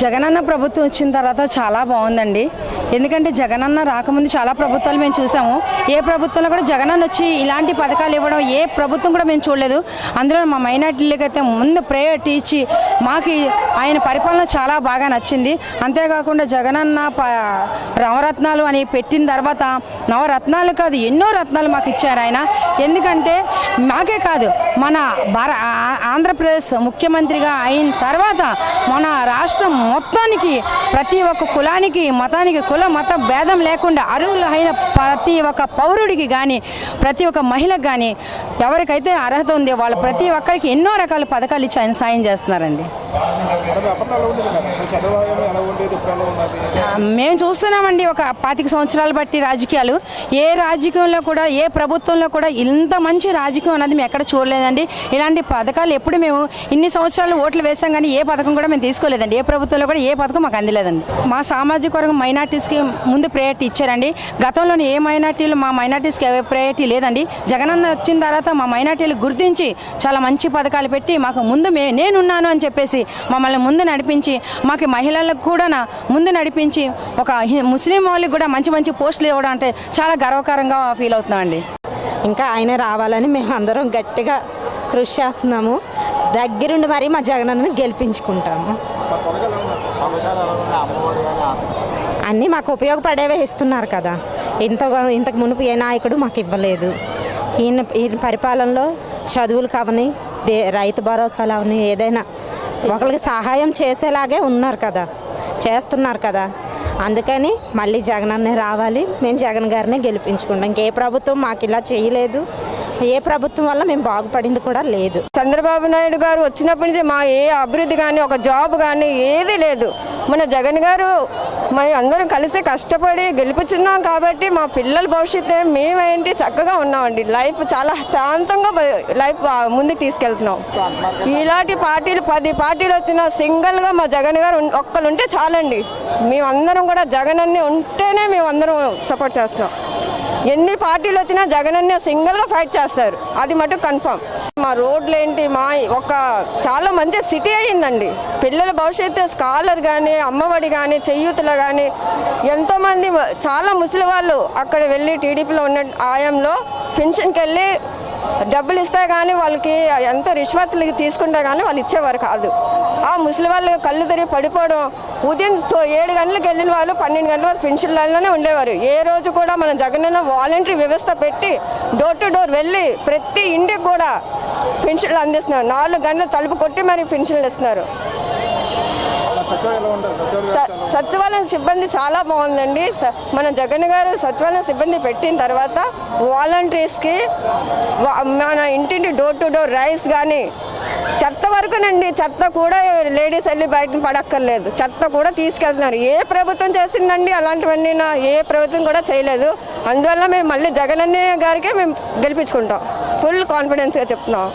జగనన్న ప్రభుత్వం వచ్చిన తర్వాత చాలా బాగుందండి. ఎందుకంటే జగనన్న రాకముందు చాలా ప్రభుత్వాలు మేము చూసాము. ఏ ప్రభుత్వంలో కూడా జగనన్న వచ్చి ఇలాంటి పథకాలు ఇవ్వడం ఏ ప్రభుత్వం కూడా మేము చూడలేదు. అందులో మా మైనార్టీలకు అయితే ముందు ప్రయారిటీ ఇచ్చి మాకు ఆయన పరిపాలన చాలా బాగా నచ్చింది. అంతేకాకుండా జగనన్న నవరత్నాలు అని పెట్టిన తర్వాత నవరత్నాలు కాదు ఎన్నో రత్నాలు మాకు ఇచ్చారు ఆయన. ఎందుకంటే మాకే కాదు మన ఆంధ్రప్రదేశ్ ముఖ్యమంత్రిగా అయిన తర్వాత మన రాష్ట్రం మొత్తానికి ప్రతి ఒక్క కులానికి మతానికి కుల మత భేదం లేకుండా అర్హులైన ప్రతి ఒక్క పౌరుడికి కానీ ప్రతి ఒక్క మహిళకు కానీ ఎవరికైతే అర్హత ఉందో వాళ్ళ ప్రతి ఒక్కరికి ఎన్నో రకాల పథకాలు ఇచ్చి ఆయన సాయం చేస్తున్నారండి. మేము చూస్తున్నామండి ఒక 25 సంవత్సరాలు బట్టి రాజకీయాలు ఏ రాజకీయంలో కూడా ఏ ప్రభుత్వంలో కూడా ఇంత మంచి రాజకీయం అనేది మేము ఎక్కడ చూడలేదండి. ఇలాంటి పథకాలు ఎప్పుడు మేము ఇన్ని సంవత్సరాలు ఓట్లు వేసాం కానీ ఏ పథకం కూడా మేము తీసుకోలేదండి. ఏ ప్రభుత్వంలో కూడా ఏ పథకం మాకు అందలేదండి. మా సామాజిక వర్గం మైనార్టీస్కి ముందు ప్రయారిటీ ఇచ్చారండి. గతంలోని ఏ మైనార్టీలు మా మైనార్టీస్కి ప్రయారిటీ లేదండి. జగనన్న వచ్చిన తర్వాత మా మైనార్టీలు గుర్తించి చాలా మంచి పథకాలు పెట్టి మాకు ముందు నేనున్నాను అని చెప్పేసి మమ్మల్ని ముందు నడిపించి మాకు మహిళలకు కూడా ముందు నడిపించి ఒక ముస్లిం వాళ్ళకి కూడా మంచి మంచి పోస్టులు ఇవ్వడం అంటే చాలా గర్వకారంగా ఫీల్ అవుతున్నామండి. ఇంకా ఆయన రావాలని మేము అందరం గట్టిగా కృషి చేస్తున్నాము. దగ్గరుండి మరీ మా జగనన్నని గెలిపించుకుంటాము. అన్నీ మాకు ఉపయోగపడేవే ఇస్తున్నారు కదా. ఇంతకు మునుపు ఏ నాయకుడు మాకు ఇవ్వలేదు. ఈయన పరిపాలనలో చదువులు కావని రైతు భరోసాలు అవని ఏదైనా ఒకరికి సహాయం చేసేలాగే ఉన్నారు కదా, చేస్తున్నారు కదా. అందుకని మళ్ళీ జగనన్నే రావాలి. మేము జగన్ గారినే గెలిపించుకుంటాం. ఇంకే ప్రభుత్వం మాకు ఇలా చేయలేదు. ఏ ప్రభుత్వం వల్ల మేము బాగుపడింది కూడా లేదు. చంద్రబాబు నాయుడు గారు వచ్చినప్పటి నుంచి మా ఏ అభివృద్ధి కానీ ఒక జాబ్ కానీ ఏది లేదు. మన జగన్ గారు మేము అందరం కలిసి కష్టపడి గెలిపించున్నాం కాబట్టి మా పిల్లల భవిష్యత్తు మేమేంటి చక్కగా ఉన్నామండి. లైఫ్ చాలా శాంతంగా లైఫ్ ముందుకు తీసుకెళ్తున్నాం. ఇలాంటి పార్టీలు 10 పార్టీలు వచ్చినా సింగిల్గా మా జగన్ గారు ఒక్కరు ఉంటే చాలండి. మేమందరం కూడా జగన్ అన్ని ఉంటేనే మేమందరం సపోర్ట్ చేస్తున్నాం. ఎన్ని పార్టీలు వచ్చినా జగన్ అన్ని సింగిల్గా ఫైట్ చేస్తారు, అది మటుకు కన్ఫర్మ్. మా రోడ్లు ఏంటి ఒక చాలా మంచి సిటీ అయ్యిందండి. పిల్లల భవిష్యత్తు స్కాలర్ కానీ అమ్మఒడి కానీ చేయూతలు కానీ ఎంతోమంది చాలా ముసలి వాళ్ళు అక్కడ వెళ్ళి టీడీపీలో ఉన్న ఆయంలో పెన్షన్కి వెళ్ళి డబ్బులు ఇస్తే కానీ వాళ్ళకి ఎంత రిష్వత్లు తీసుకుంటే కానీ వాళ్ళు ఇచ్చేవారు కాదు. ఆ ముసలి వాళ్ళు కళ్ళు తిరిగి పడిపోవడం, ఉదయం 7 గంటలకు వెళ్ళిన వాళ్ళు 12 గంటల వరకు పెన్షన్ లైన్లోనే ఉండేవారు. ఏ రోజు కూడా మన జగనన్న వాలంటరీ వ్యవస్థ పెట్టి డోర్ టు డోర్ వెళ్ళి ప్రతి ఇంటికి కూడా పెన్షన్లు అందిస్తున్నారు. 4 గంటలు తలుపు కొట్టి మరి పెన్షన్లు ఇస్తున్నారు. సచివాలయం సిబ్బంది చాలా బాగుందండి. మన జగన్ గారు సచివాలయం సిబ్బంది పెట్టిన తర్వాత వాలంటీర్స్కి మన ఇంటింటి డోర్ టు డోర్ రైస్ కానీ చెత్త వరకునండి, చెత్త కూడా లేడీస్ వెళ్ళి బయట పడక్కర్లేదు, చెత్త కూడా తీసుకెళ్తున్నారు. ఏ ప్రభుత్వం చేసిందండి అలాంటివన్నీ? ఏ ప్రభుత్వం కూడా చేయలేదు. అందువల్ల మేము మళ్ళీ జగన్ అన్నయ్య గారికే మేము గెలిపించుకుంటాం. ఫుల్ కాన్ఫిడెన్స్గా చెప్తున్నాం.